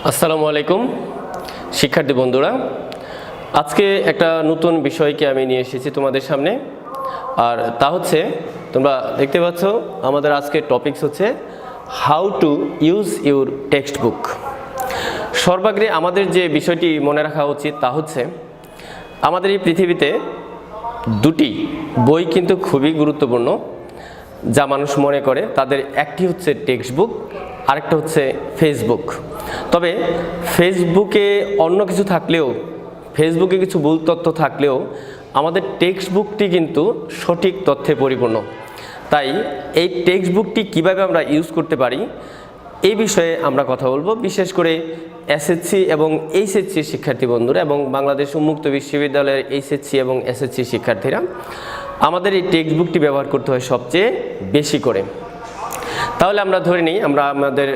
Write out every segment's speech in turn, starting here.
আসসালামু আলাইকুম শিক্ষার্থী বন্ধুরা, আজকে একটা নতুন বিষয়কে আমি নিয়ে এসেছি তোমাদের সামনে। আর তা হচ্ছে, তোমরা দেখতে পাচ্ছ আমাদের আজকের টপিকস হচ্ছে how to use your text book. সর্বাগ্রে আমাদের যে বিষয়টি মনে রাখা উচিত তা হচ্ছে, আমাদের এই পৃথিবীতে দুটি বই কিন্তু খুবই গুরুত্বপূর্ণ, যা মানুষ মনে করে। তাদের একটি হচ্ছে টেক্সট বুক, আরেকটা হচ্ছে ফেসবুক। তবে ফেসবুকে অন্য কিছু থাকলেও, ফেসবুকে কিছু ভুল তথ্য থাকলেও আমাদের টেক্সট বুকটি কিন্তু সঠিক তথ্যে পরিপূর্ণ। তাই এই টেক্সট বুকটি কীভাবে আমরা ইউজ করতে পারি এই বিষয়ে আমরা কথা বলবো, বিশেষ করে এসএসসি এবং এইচএসসি শিক্ষার্থী বন্ধুরা এবং বাংলাদেশ উন্মুক্ত বিশ্ববিদ্যালয়ের এইচএসসি এবং এসএসসি শিক্ষার্থীরা আমাদের এই টেক্সট বুকটি ব্যবহার করতে হয় সবচেয়ে বেশি করে। তাহলে আমরা ধরে নিই, আমরা আমাদের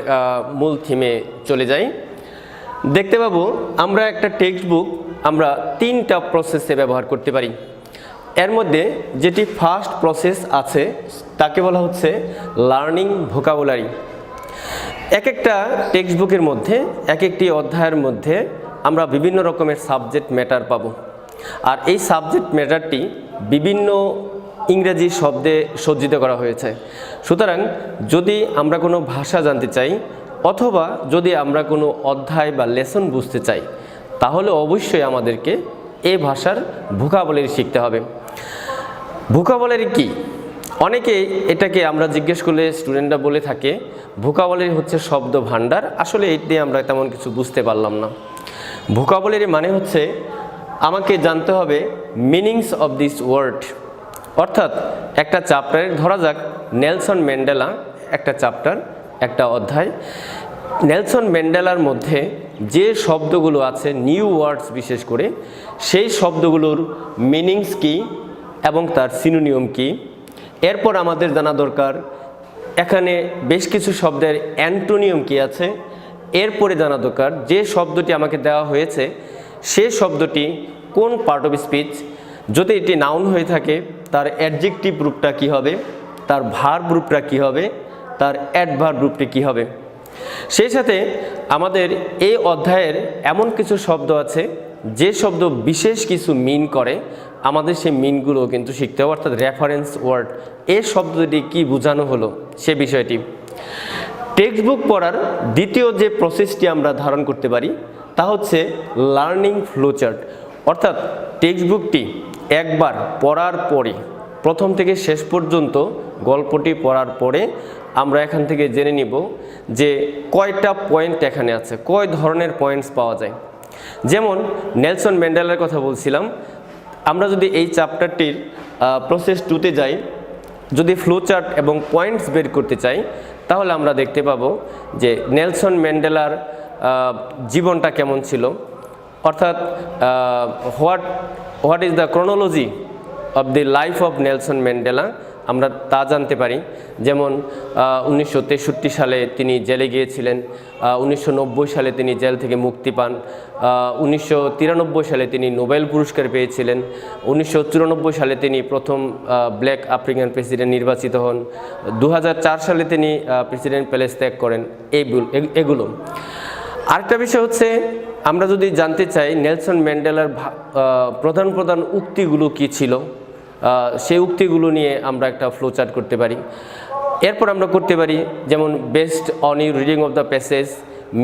মূল থিমে চলে যাই। দেখতে পাবো আমরা একটা টেক্সট বুক আমরা তিনটা প্রসেসে ব্যবহার করতে পারি। এর মধ্যে যেটি ফার্স্ট প্রসেস আছে তাকে বলা হচ্ছে লার্নিং ভোকাবুলারি। এক একটা টেক্সট বুকের মধ্যে, এক একটি অধ্যায়ের মধ্যে আমরা বিভিন্ন রকমের সাবজেক্ট ম্যাটার পাবো। আর এই সাবজেক্ট ম্যাটারটি বিভিন্ন ইংরেজি শব্দে সজ্জিত করা হয়েছে। সুতরাং যদি আমরা কোনো ভাষা জানতে চাই অথবা যদি আমরা কোনো অধ্যায় বা লেসন বুঝতে চাই, তাহলে অবশ্যই আমাদেরকে এই ভাষার ভোকাবুলারি শিখতে হবে। ভোকাবুলারি কি? অনেকে এটাকে আমরা জিজ্ঞেস করলে স্টুডেন্টরা বলে থাকে ভোকাবুলারি হচ্ছে শব্দ ভাণ্ডার। আসলে এটি দিয়ে আমরা তেমন কিছু বুঝতে পারলাম না। ভোকাবুলারি মানে হচ্ছে আমাকে জানতে হবে মিনিংস অফ দিস ওয়ার্ড। অর্থাৎ একটা চ্যাপ্টারে, ধরা যাক নেলসন ম্যান্ডেলা একটা চ্যাপ্টার, একটা অধ্যায়। নেলসন ম্যান্ডেলার মধ্যে যে শব্দগুলো আছে, নিউ ওয়ার্ডস বিশেষ করে, সেই শব্দগুলোর মিনিংস কী এবং তার সিনোনিয়ম কী। এরপর আমাদের জানা দরকার এখানে বেশ কিছু শব্দের অ্যান্টোনিয়ম কী আছে। এরপরে জানা দরকার যে শব্দটি আমাকে দেওয়া হয়েছে সে শব্দটি কোন পার্ট অফ স্পিচ। যদি এটি নাউন হয়ে থাকে তার অ্যাডজেক্টিভ রূপটা কী হবে, তার ভার্ব রূপটা কী হবে, তার অ্যাডভার্ব রূপটি কী হবে। সেই সাথে আমাদের এই অধ্যায়ের এমন কিছু শব্দ আছে যে শব্দ বিশেষ কিছু মিন করে, আমাদের সেই মিনগুলো কিন্তু শিখতে হবে। অর্থাৎ রেফারেন্স ওয়ার্ড, এই শব্দটি কি বোঝানো হলো সে বিষয়টি। টেক্সট বুক পড়ার দ্বিতীয় যে প্রসেসটি আমরা ধারণ করতে পারি তা হচ্ছে লার্নিং ফ্লোচার্ট। অর্থাৎ টেক্সট বুকটি একবার পড়ার পরে, প্রথম থেকে শেষ পর্যন্ত গল্পটি পড়ার পরে আমরা এখান থেকে জেনে নিব যে কয়টা পয়েন্ট এখানে আছে, কয় ধরনের পয়েন্টস পাওয়া যায়। যেমন নেলসন ম্যান্ডেলার কথা বলছিলাম, আমরা যদি এই চ্যাপ্টারটির প্রসেস 2তে যাই, যদি ফ্লোচার্ট এবং পয়েন্টস বের করতে চাই, তাহলে আমরা দেখতে পাবো যে নেলসন ম্যান্ডেলার জীবনটা কেমন ছিল। অর্থাৎ what is the chronology of the life of Nelson Mandela, আমরা তা জানতে পারি। যেমন 1963 সালে তিনি জেলে গিয়েছিলেন, 1990 সালে তিনি জেল থেকে মুক্তি পান, 1993 সালে তিনি নোবেল পুরস্কার পেয়েছিলেন, 1994 সালে তিনি প্রথম ব্ল্যাক আফ্রিকান প্রেসিডেন্ট নির্বাচিত হন, 2004 সালে তিনি প্রেসিডেন্ট প্যালেস ত্যাগ করেন। এগুলো। আরেকটা বিষয় হচ্ছে, আমরা যদি জানতে চাই নেলসন ম্যান্ডেলার প্রধান প্রধান উক্তিগুলো কী ছিল, সেই উক্তিগুলো নিয়ে আমরা একটা ফ্লোচার্ট করতে পারি। এরপর আমরা করতে পারি যেমন based on your reading of the passage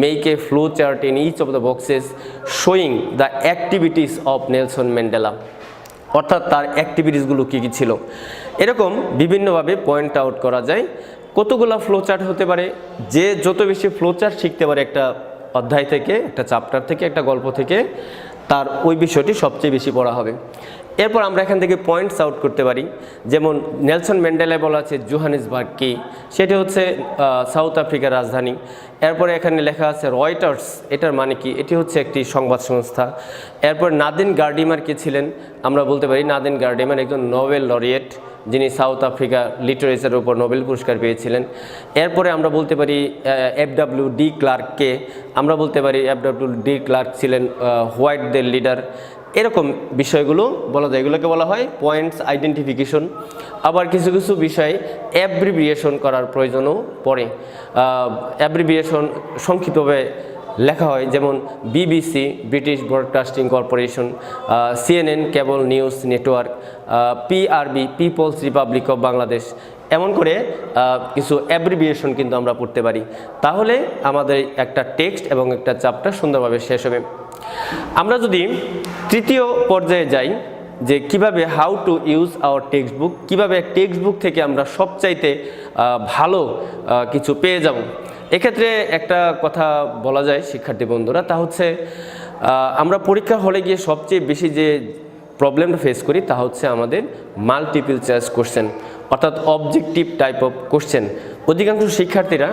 make a flow chart in each of the boxes showing the activities of Nelson Mandela. অর্থাৎ তার অ্যাক্টিভিটিসগুলো কী কী ছিল। এরকম বিভিন্নভাবে পয়েন্ট আউট করা যায়। কতগুলো ফ্লোচার্ট হতে পারে, যে যত বেশি ফ্লোচার্ট শিখতে পারে একটা অধ্যায় থেকে, একটা চ্যাপ্টার থেকে, একটা গল্প থেকে, তার ওই বিষয়টি সবচেয়ে বেশি পড়া হবে। এরপর আমরা এখান থেকে পয়েন্টস আউট করতে পারি। যেমন নেলসন ম্যান্ডেলায় বলা আছে জোহানেসবার্গ কি, সেটি হচ্ছে সাউথ আফ্রিকার রাজধানী। এরপরে এখানে লেখা আছে রয়টার্স, এটার মানে কি, এটি হচ্ছে একটি সংবাদ সংস্থা। এরপর নাদিন গার্ডিমার কে ছিলেন, আমরা বলতে পারি নাদিন গার্ডিমার একজন নোবেল লরিয়েট, যিনি সাউথ আফ্রিকা লিটারেচারের উপর নোবেল পুরস্কার পেয়েছিলেন। এরপরে আমরা বলতে পারি FW ডি ক্লার্ককে, আমরা বলতে পারি FW ডি ক্লার্ক ছিলেন হোয়াইটদের লিডার। এরকম বিষয়গুলো বলা যায়, এগুলোকে বলা হয় পয়েন্টস আইডেন্টিফিকেশন। আবার কিছু কিছু বিষয় অ্যাব্রিভিয়েশন করার প্রয়োজনও পড়ে। অ্যাব্রিভিয়েশন সংক্ষিপ্তভাবে লেখা হয়, যেমন BBC British Broadcasting Corporation, CNN Cable News Network, PRB People's Republic of Bangladesh, এমন করে কিছু অ্যাব্রিভিয়েশন কিন্তু আমরা পড়তে পারি। তাহলে আমাদের একটা টেক্সট এবং একটা চ্যাপ্টার সুন্দরভাবে শেষ হবে। আমরা যদি তৃতীয় পর্যায়ে যাই, যে কিভাবে how to use hour text book, কীভাবে টেক্সট বুক থেকে আমরা সবচাইতে ভালো কিছু পেয়ে যাব। এক্ষেত্রে একটা কথা বলা যায় শিক্ষার্থী বন্ধুরা, তা হচ্ছে আমরা পরীক্ষা হলে গিয়ে সবচেয়ে বেশি যে প্রবলেমটা ফেস করি তা হচ্ছে আমাদের মাল্টিপল চয়েস কোশ্চেন, অর্থাৎ অবজেক্টিভ টাইপ অফ কোশ্চেন। অধিকাংশ শিক্ষার্থীরা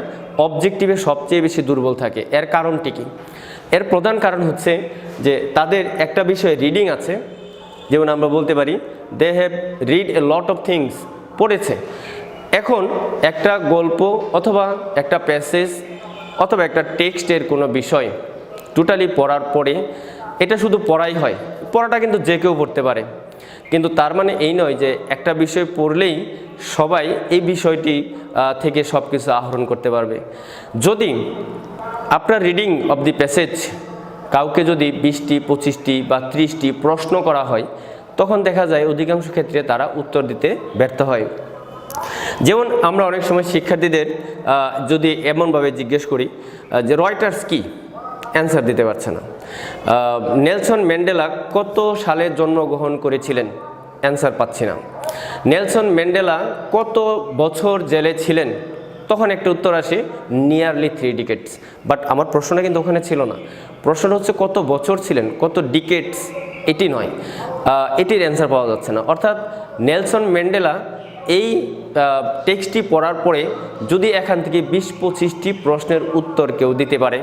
অবজেক্টিভে সবচেয়ে বেশি দুর্বল থাকে। এর কারণটি কি? এর প্রধান কারণ হচ্ছে যে তাদের একটা বিষয়ে রিডিং আছে, যেমন আমরা বলতে পারি they have read a lot of things, পড়েছে। এখন একটা গল্প অথবা একটা প্যাসেজ অথবা একটা টেক্সটের কোনো বিষয় টোটালি পড়ার পরে এটা শুধু পড়াই হয়, পড়াটা কিন্তু যে কেউ পড়তে পারে, কিন্তু তার মানে এই নয় যে একটা বিষয় পড়লেই সবাই এই বিষয়টি থেকে সব কিছু আহরণ করতে পারবে। যদি আপনার রিডিং অব দি প্যাসেজ কাউকে যদি 20টি 25টি বা 30টি প্রশ্ন করা হয়, তখন দেখা যায় অধিকাংশ ক্ষেত্রে তারা উত্তর দিতে ব্যর্থ হয়। যেমন আমরা অনেক সময় শিক্ষার্থীদের যদি এমনভাবে জিজ্ঞেস করি যে রয়টার্স কি, অ্যান্সার দিতে পারছে না। নেলসন ম্যান্ডেলা কত সালে জন্মগ্রহণ করেছিলেন, অ্যান্সার পাচ্ছি না। নেলসন ম্যান্ডেলা কত বছর জেলে ছিলেন, তখন একটা উত্তর আসে নিয়ারলি 3 ডিকেডস। বাট আমার প্রশ্নটা কিন্তু ওখানে ছিল না, প্রশ্নটা হচ্ছে কত বছর ছিলেন, কত ডিকেডস, এটি নয়, এটির অ্যান্সার পাওয়া যাচ্ছে না। অর্থাৎ নেলসন ম্যান্ডেলা এই টেক্সটটি পড়ার পরে যদি এখান থেকে 20-25টি প্রশ্নের উত্তর কেউ দিতে পারে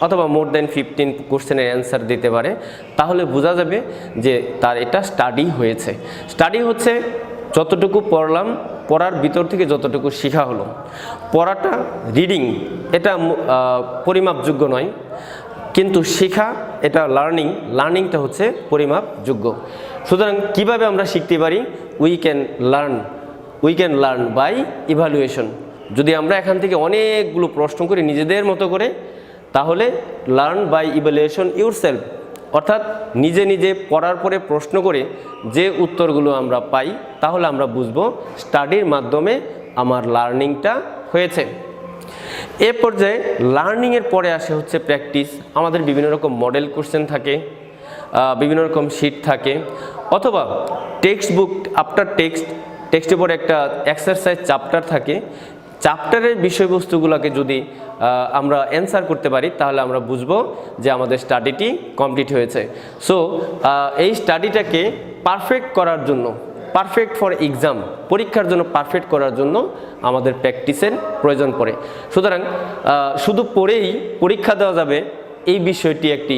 অথবা মোর দ্যান 15 কোশ্চেনের অ্যান্সার দিতে পারে, তাহলে বোঝা যাবে যে তার এটা স্টাডি হয়েছে। স্টাডি হচ্ছে যতটুকু পড়লাম, পড়ার ভিতর থেকে যতটুকু শেখা হলো। পড়াটা রিডিং এটা পরিমাপযোগ্য নয়, কিন্তু শেখা এটা লার্নিংটা হচ্ছে পরিমাপযোগ্য। সুতরাং কিভাবে আমরা শিখতে পারি? We can learn by evaluation. যদি আমরা এখান থেকে অনেকগুলো প্রশ্ন করি নিজেদের মতো করে, তাহলে লার্ন বাই ইভালুয়েশন ইউরসেলফ, অর্থাৎ নিজে নিজে পড়ার পরে প্রশ্ন করে যে উত্তরগুলো আমরা পাই, তাহলে আমরা বুঝবো স্টাডির মাধ্যমে আমার লার্নিংটা হয়েছে। এ পর্যায়ে লার্নিংয়ের পরে আসে হচ্ছে প্র্যাকটিস। আমাদের বিভিন্ন রকম মডেল কোশ্চেন থাকে, বিভিন্ন রকম শিট থাকে, অথবা টেক্সট বুক আফটার টেক্সটের পরে একটা এক্সারসাইজ চ্যাপ্টার থাকে। চ্যাপ্টারের বিষয়বস্তুগুলোকে যদি আমরা অ্যান্সার করতে পারি, তাহলে আমরা বুঝবো যে আমাদের স্টাডিটি কমপ্লিট হয়েছে। সো এই স্টাডিটাকে পারফেক্ট করার জন্য, পারফেক্ট ফর এক্সাম, পরীক্ষার জন্য পারফেক্ট করার জন্য আমাদের প্র্যাকটিসের প্রয়োজন পড়ে। সুতরাং শুধু পড়েই পরীক্ষা দেওয়া যাবে, এই বিষয়টি একটি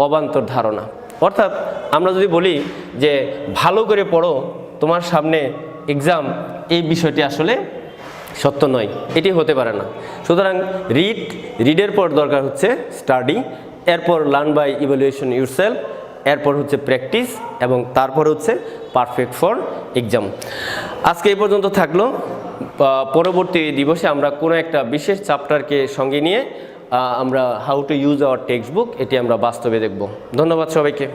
অবান্তর ধারণা। অর্থাৎ আমরা যদি বলি যে ভালো করে পড়ো, তোমার সামনে এক্সাম, এই বিষয়টি আসলে সত্য নয়, এটি হতে পারে না। সুতরাং রিডের পর দরকার হচ্ছে স্টাডি, এরপর লার্ন বাই ইভালুয়েশন ইউরসেলফ, এরপর হচ্ছে প্র্যাকটিস, এবং তারপর হচ্ছে পারফেক্ট ফর এক্সাম। আজকে এই পর্যন্ত থাকলো। পরবর্তী দিবসে আমরা কোনো একটা বিশেষ চ্যাপ্টারকে সঙ্গে নিয়ে আমরা how to use hour text book, এটি আমরা বাস্তবে দেখব। ধন্যবাদ সবাইকে।